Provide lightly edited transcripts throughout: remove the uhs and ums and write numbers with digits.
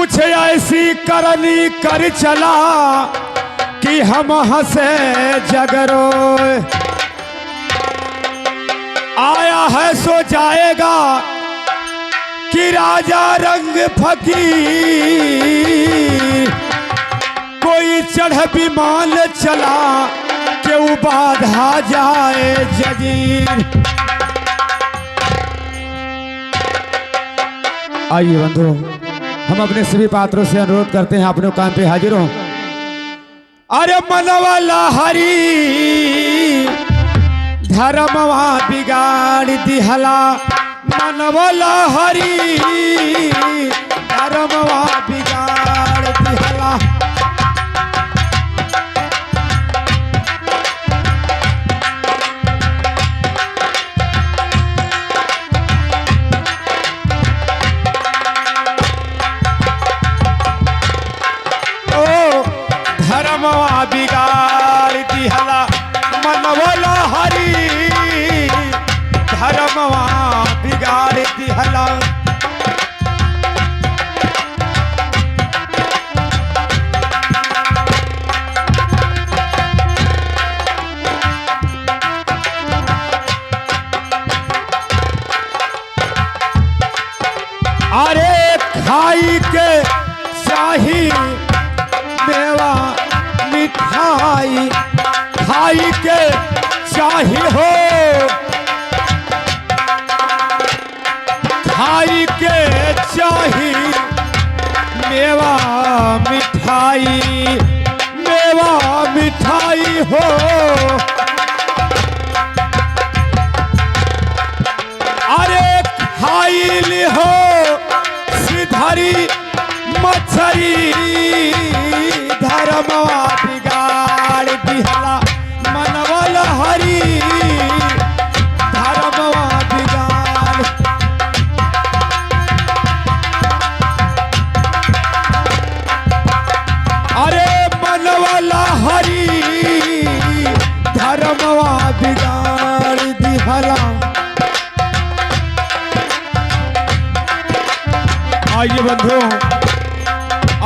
कुछ ऐसी करनी कर चला कि हम हंसे जगरो। आया है सो जाएगा कि राजा रंग फकीर। कोई चढ़ विमान चला कि बाधा जाए जजीर। आइए बंधु, हम अपने सभी पात्रों से अनुरोध करते हैं अपने काम पे हाजिर हो। अरे मनवाला हरी धर्मवा बिगाड़ दिहला। मनवाला हरी धर्मवा बिगाड़ दिहला। धर्मवा बिगाड़ दिहला। मनवाला हरी धर्मवा बिगाड़ दिहला। अरे खाई के शाही मेवा मिठाई, खाई के चाही हो। खाई के चाही मेवा मिठाई, मेवा मिठाई हो। अरे खाई ली हो सिधरी मछरी। धर्मवा बिगाड़ दिहला। मनवाला हरी धर्मवा बिगाड़। अरे मनवाला हरी धर्मवा बिगाड़ दिहला। आइए बंधुओं,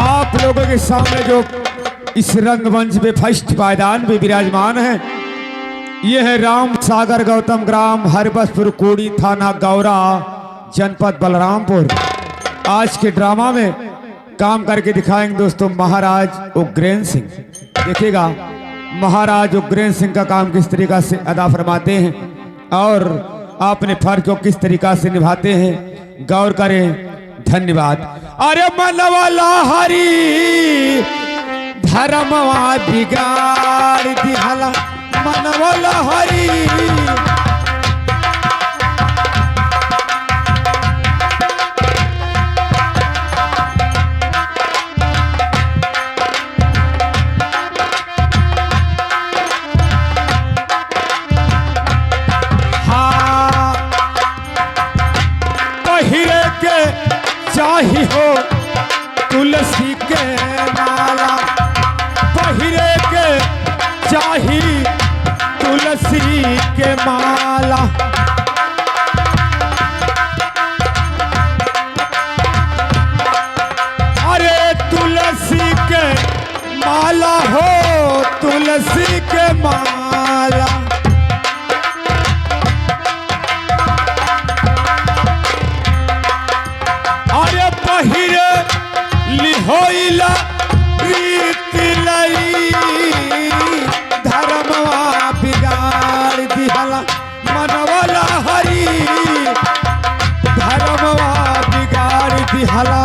आप लोगों के सामने जो इस रंगमंच पे फर्स्ट पायदान पे विराजमान है, ये है राम सागर गौतम ग्राम हरबसपुर कोड़ी थाना गौरा जनपद बलरामपुर। आज के ड्रामा में काम करके दिखाएंगे दोस्तों महाराज उग्रसेन सिंह। देखिएगा महाराज उग्रसेन सिंह का काम किस तरीका से अदा फरमाते हैं और अपने फर्ज को किस तरीका से निभाते हैं, गौर करें। धन्यवाद। अरे मनवाला हरी धर्मवा बिगाड़ दिहला। मनवाला हरी हाँ पहिरे के चाही हो तुलसी के माला। पहिरे के चाही तुलसी के माला। अरे तुलसी के माला हो तुलसी के माला। अरे पहिरे लिहोइला प्रीत लई। धर्मवा बिगाड़ दिहला। मनवाला हरी धर्मवा बिगाड़ दिहला।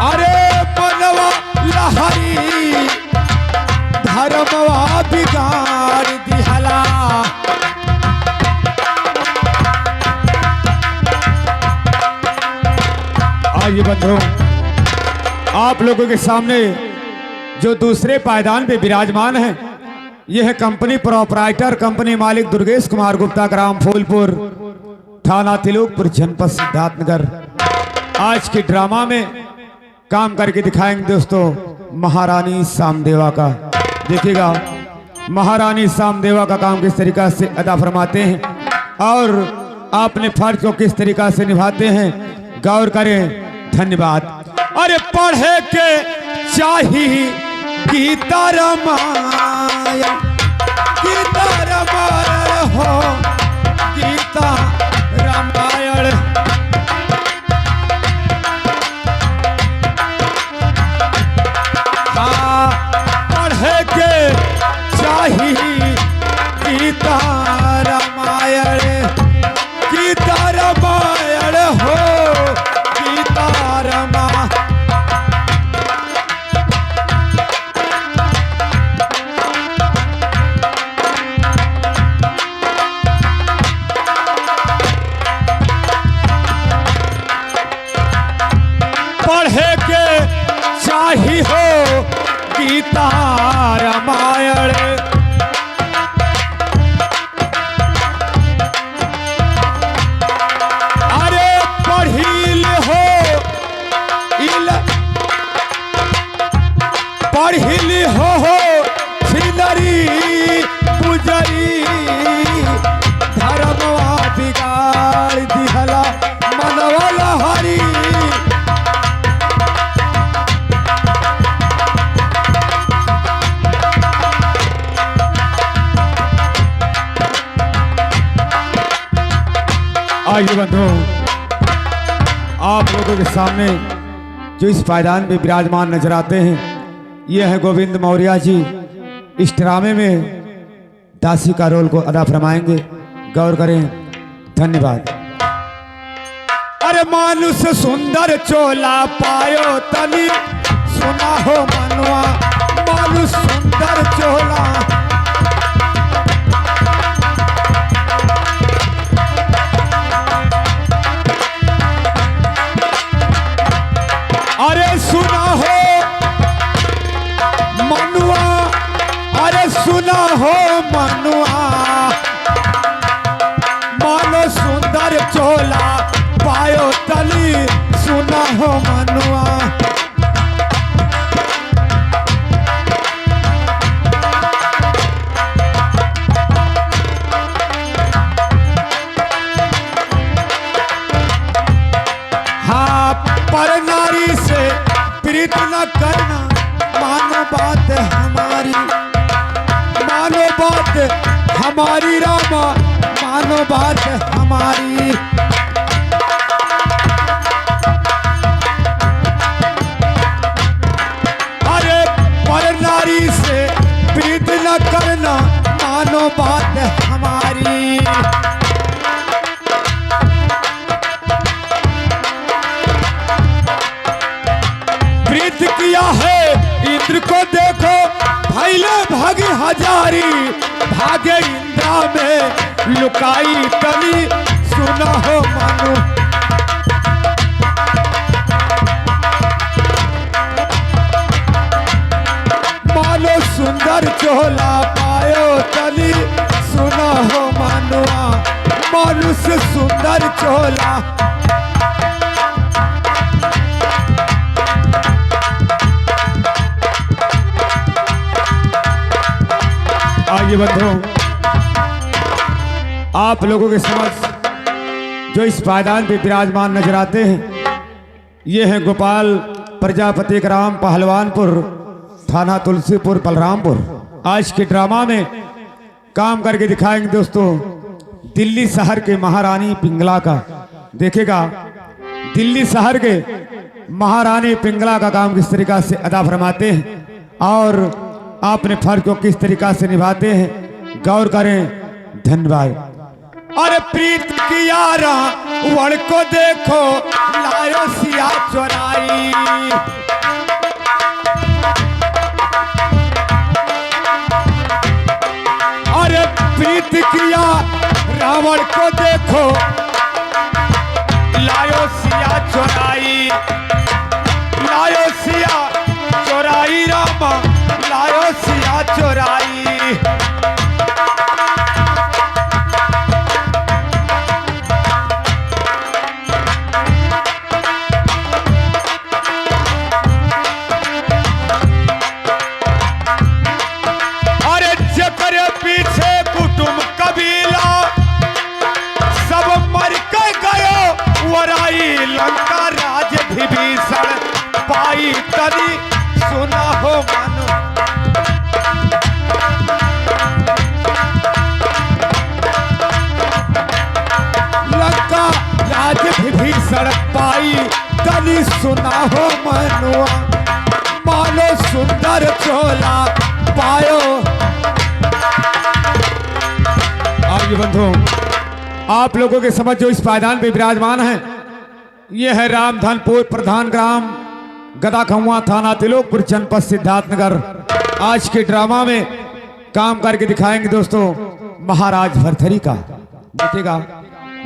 अरे मनवाला हरी धर्मवा बिगाड़ दिहला। आइए बंधुओं, आप लोगों के सामने जो दूसरे पायदान पे विराजमान है, यह है कंपनी प्रोपराइटर कंपनी मालिक दुर्गेश कुमार गुप्ता, ग्राम फूलपुर, थाना तिलोकपुर, जनपद सिद्धार्थनगर। आज के ड्रामा में काम करके दिखाएंगे दोस्तों महारानी सामदेवा का। देखिएगा महारानी सामदेवा का काम किस तरीका से अदा फरमाते हैं और अपने फर्ज को किस तरीका से निभाते हैं, गौर करें। धन्यवाद। अरे पढ़े के चाहिए गीता रामायण, गीता रामायण हो, गीता रामायण। हाँ, पढ़े के चाहिए गीता रामायण, गीता रामायण हो, गीता रामायण। पढ़े के चाहिए हो गीता रामायण, अरे पढ़िल हो पढ़िल हो छिलरी पुजरी, धर्मवा बिगाड़ दिहला मनवला हरी। आइए बंधुओं, आप लोगों के सामने जो इस पायदान पे विराजमान नजर आते हैं, ये है गोविंद मौर्य जी। इस ड्रामे में दासी का रोल को अदा फरमाएंगे, गौर करें। धन्यवाद। अरे मानुष सुंदर चोला पायो तनी, सुना हो मनवा मानुष सुंदर चोला। अरे सुना हो मनुआ, अरे सुना हो मनुआ, मानो सुंदर चोला पायो तली, सुना हो मनुआ। हाँ, पर नारी से प्रीत न करना, मानो बात हमारी, मानो बात हमारी रामा, मानो बात हमारी। अरे पर नारी से प्रीत न करना, मानो बात हमारी। प्रीत किया है इंद्र को देखो, भैले भागी हजारी, भागे इंद्रा में लुकाई तली, सुना हो मनु। मानो सुंदर चोला पायो तली, सुना हो मनुआ, मानुष सुंदर चोला। आइए बंधुओं, आप लोगों के समक्ष जो इस पायदान पे विराजमान नजर आते हैं, ये हैं गोपाल प्रजापति ग्राम पहलवानपुर, थाना तुलसीपुर, बलरामपुर। आज के ड्रामा में काम करके दिखाएंगे दोस्तों दिल्ली शहर के महारानी पिंगला का। देखेगा दिल्ली शहर के महारानी पिंगला का काम किस तरीका से अदा फरमाते हैं और अपने फर्ज को किस तरीका से निभाते हैं, गौर करें। धन्यवाद। अरे प्रीत की यारा वण को देखो, लायो सिया चोराई। अरे प्रीत किया रावण को देखो, लायो सिया चोराई, लायो सिया चोराई रामा, लायो सिया चोराई। अरे जकरे पीछे कुटुंब कबीला सब मर सड़क पाई तनी सुना हो मनुआ, मानो सुंदर चोला पायो। आइए बंधु, आप लोगों के समझ जो इस पायदान पे विराजमान है, यह है रामधनपुर प्रधान ग्राम गदाखुआ थाना तिलोकपुर जनपद सिद्धार्थनगर। आज के ड्रामा में काम करके दिखाएंगे दोस्तों महाराज भरथरी का। देखिएगा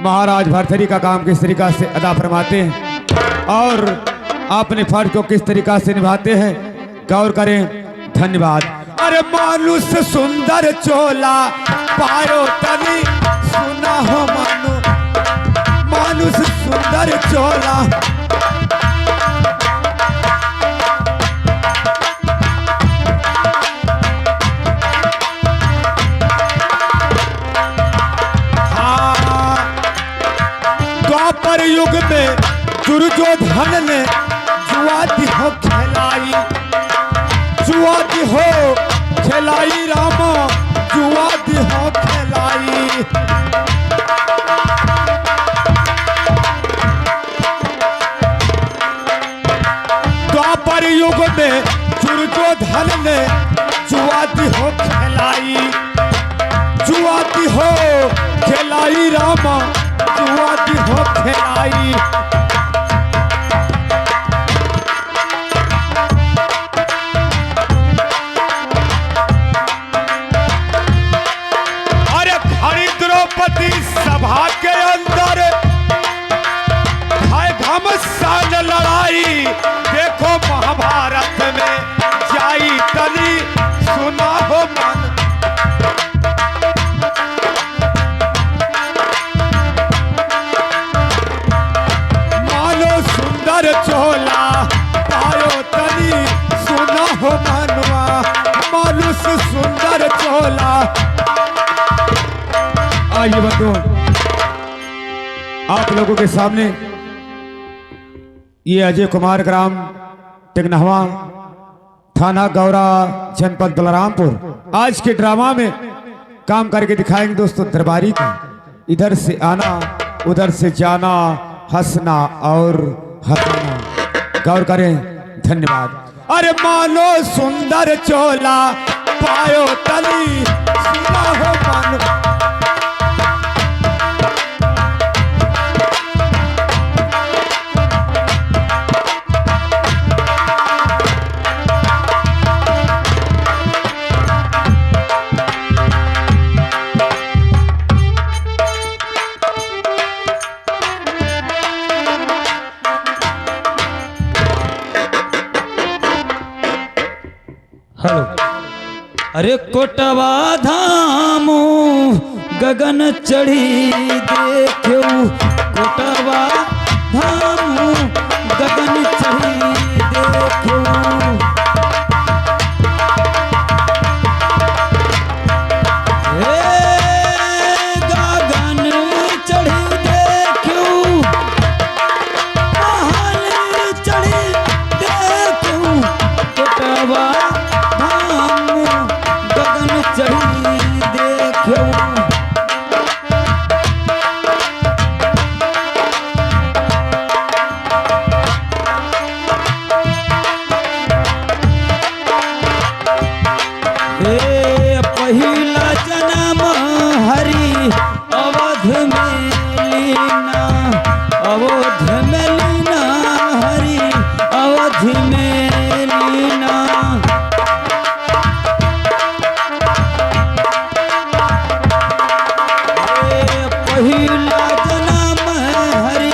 महाराज भरथरी का काम किस तरीका से अदा फरमाते हैं और अपने फर्ज को किस तरीका से निभाते हैं, गौर करें। धन्यवाद। अरे मानुष सुंदर चोला पायो तनी सुना हो मानो, मानुष सुंदर चोला। द्वापर युग में दुर्योधन ने जुआती हो खिलाई, जुआती हो खिलाई रामा, जुआती हो खिलाई। द्वापर युग में दुर्योधन ने जुआती हो खिलाई, जुआती हो खिलाई रामा, जुआती हो खिलाई। अरे खड़ी द्रौपदी सभा के अंदर है घमसान लड़ाई, देखो महाभारत में जाई तनी सुना हो मन। चोला पायो तनी सुना हो मनवा, मानुष सुंदर चोला। आइए बंधु, आप लोगों के सामने ये अजय कुमार ग्राम टिकनहवा थाना गौरा जनपद बलरामपुर आज के ड्रामा में काम करके दिखाएंगे दोस्तों दरबारी का। इधर से आना उधर से जाना, हंसना और हंसना, गौर करें। धन्यवाद। अरे मानो सुंदर चोला पायो तनी सुना हो मानो, अरे कोटवा धामो गगन चढ़ी देखो, कोटवा धामो गगन चढ़ी देखो। गगन चढ़ी देखो, महल चढ़ी देखो, कोटवा चढ़ी देखो। पहिला जन्म हरि अवध में लीना, अवध में लीना हरि अवध में लीना। पहिला जन्म हरि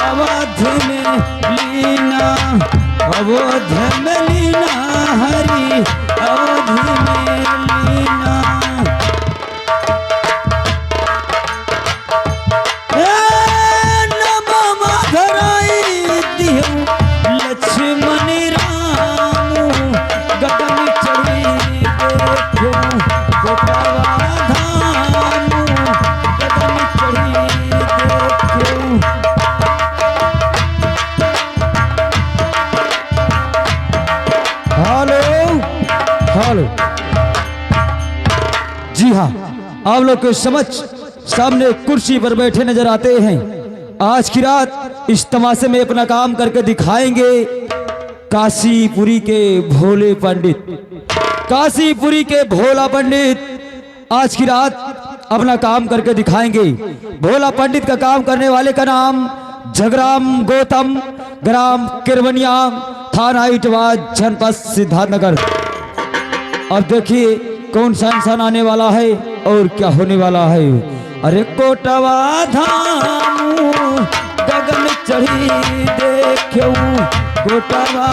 अवध में लीना, अवध में लीना हरि अवध में लीना। नम धराई दियो लक्ष्मण राम, गगन चढ़ी देखो, कोटवा धाम गगन चढ़ी देखो। हेलो, जी हाँ, आप लोग के समझ सामने कुर्सी पर बैठे नजर आते हैं आज की रात इस तमाशे में अपना काम करके दिखाएंगे काशीपुरी के भोले पंडित। काशीपुरी के भोला पंडित आज की रात अपना काम करके दिखाएंगे। भोला पंडित का काम करने वाले का नाम जगराम गौतम, ग्राम किरवनिया, थाना इटवा, जनपद सिद्धार्थनगर। अब देखिए कौन सा इंसान आने वाला है और क्या होने वाला है। अरे कोटवा धामू गगन चढ़ी देखूं, कोटवा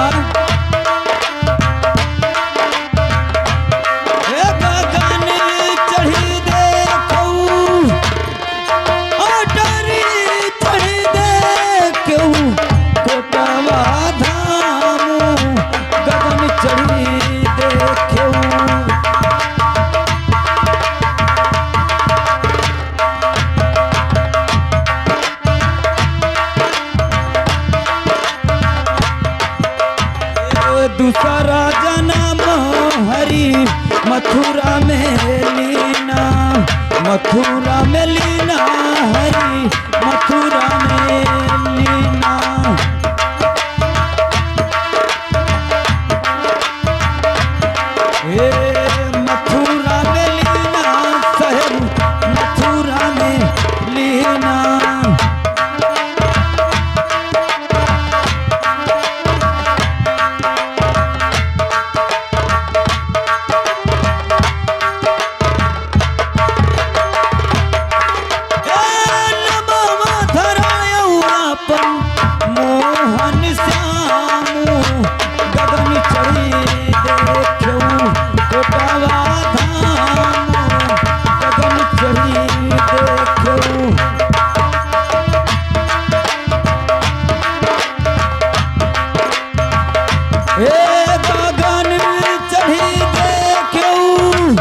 गगन चढ़ी देखूं, अटरी चढ़ी देखूं, कोटवा धामू गगन चढ़ी देखूं। दूसरा जन्म हरि मथुरा में लीना, मथुरा में लीना, हरि मथुरा में लीना। हे मथुरा में लीना, शहर मथुरा में लीना। मोहन श्यामू गगन चढ़ी देखूं, कोटवा धामू गगन चढ़ी देखूं। हे गगन चढ़ी देखूं,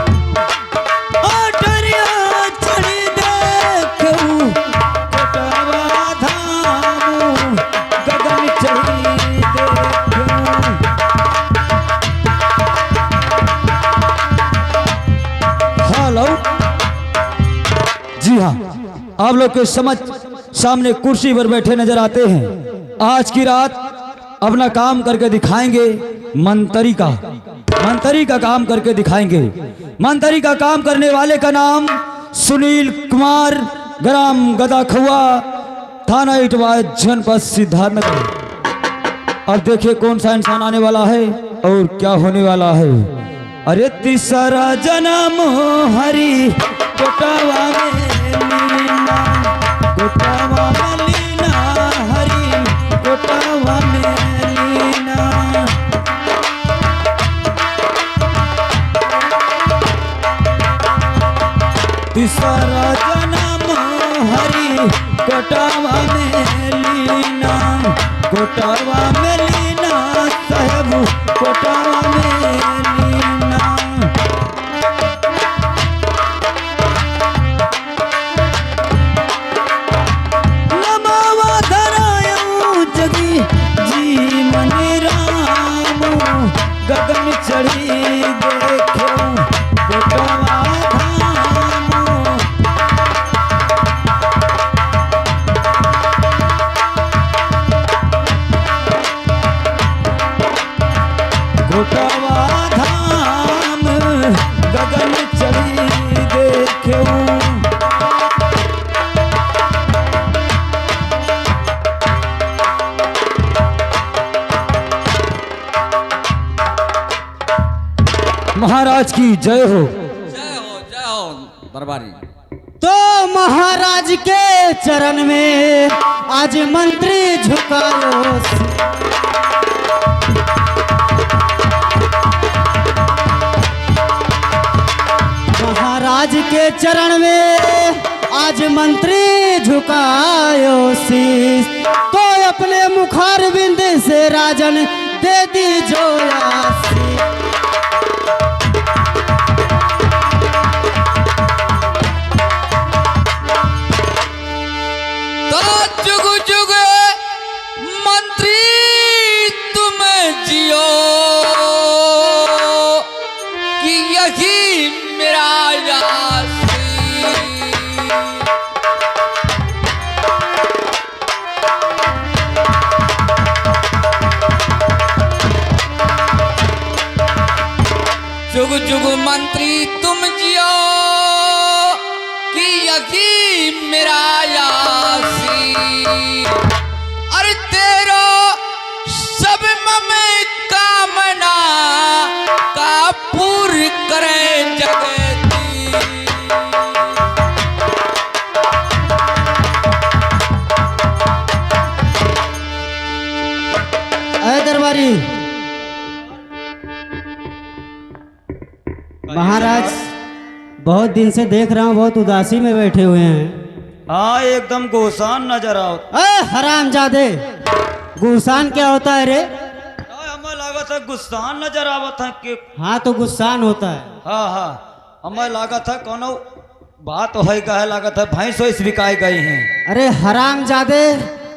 अटरिया चढ़ी देखूं, कोटवा धामू गगन चढ़ी देखूं। हेलो जी हाँ, आप लोग के समझ सामने कुर्सी पर बैठे नजर आते हैं। आज की रात अपना काम करके दिखाएंगे मंतरी का। मंतरी का काम करके दिखाएंगे। मंतरी का काम करने वाले का नाम सुनील कुमार, ग्राम गदाखुआ, थाना इटवा, जनपद सिद्धार्थनगर। अब देखिए कौन सा इंसान आने वाला है और क्या होने वाला है। अरे तीसरा जन्म हरि कोटवा में लीना, कोटवा में लीना, हरि कोटवा में लीना। तीसरा जन्म हरि कोटवा में लीना, कोटवा में लीना, साहब कोटवा में लीना। नमावा धरायूं जगी जी मन रामू, गगन चढ़ी देखूं, कोटवा धामू। कोटवा धाम गगन चढ़ी देखूं। महाराज की जय हो। जय हो दरबारी। तो महाराज के चरण में आज मंत्री झुकायो, महाराज के चरण में आज मंत्री झुकायो शीश। तो अपने मुखार बिंद से राजन दे दी जो आशीष। जुग जुग मंत्री तुम जियो, कि यही मेरा आशीष। मंत्री तुम जियो कि यकीन मेरा यासी। अरे तेरो सब मम कामना का पूर करें जगती। अरे दरबारी महाराज, बहुत दिन से देख रहा हूँ बहुत उदासी में बैठे हुए हैं। हाँ एकदम गोसान नजर आओ। अरे हरामजादे, गुस्सान क्या होता है रे? हमें लागत है गुस्सान नजर आवत है कि हाँ तो गुस्सान होता है। हाँ हाँ हमें लागत है कोनो बात है कहे लागत है भैंस वैस बिकाई गई हैं। अरे हरामजादे,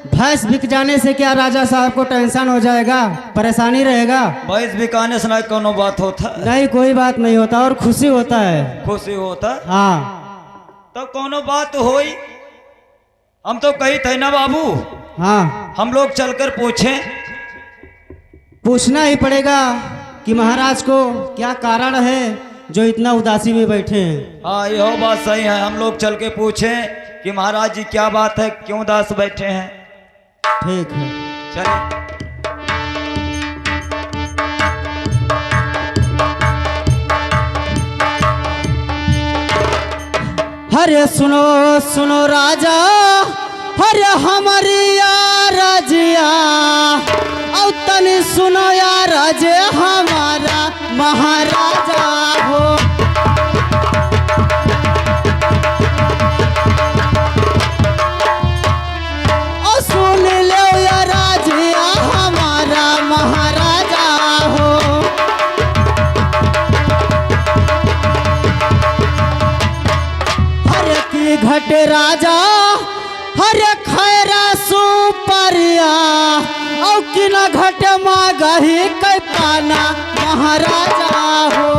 भैंस बिक जाने से क्या राजा साहब को टेंशन हो जाएगा, परेशानी रहेगा? भैंस बिकाने से ना कोनो बात होता है। नहीं कोई बात नहीं होता और खुशी होता है। खुशी होता है हाँ तब कोनो बात होई। हम तो कही थे ना बाबू, हाँ हम लोग चलकर पूछें। पूछना ही पड़ेगा कि महाराज को क्या कारण है जो इतना उदासी में बैठे हैं। हाँ यह बात सही है, हम लोग चल के पूछें कि महाराज जी क्या बात है, क्यों उदास बैठे हैं। ठीक है चलिए। अरे सुनो सुनो राजा, अरे हमारी राजिया, और तनी सुनो या राजे हमारा महाराजा हो। और सुन लो या राजिया हमारा महाराजा हो। हरे की घट राजा, हरे खैरा सुपरिया, औ किना घट मा गही कै पाना महाराजा हो।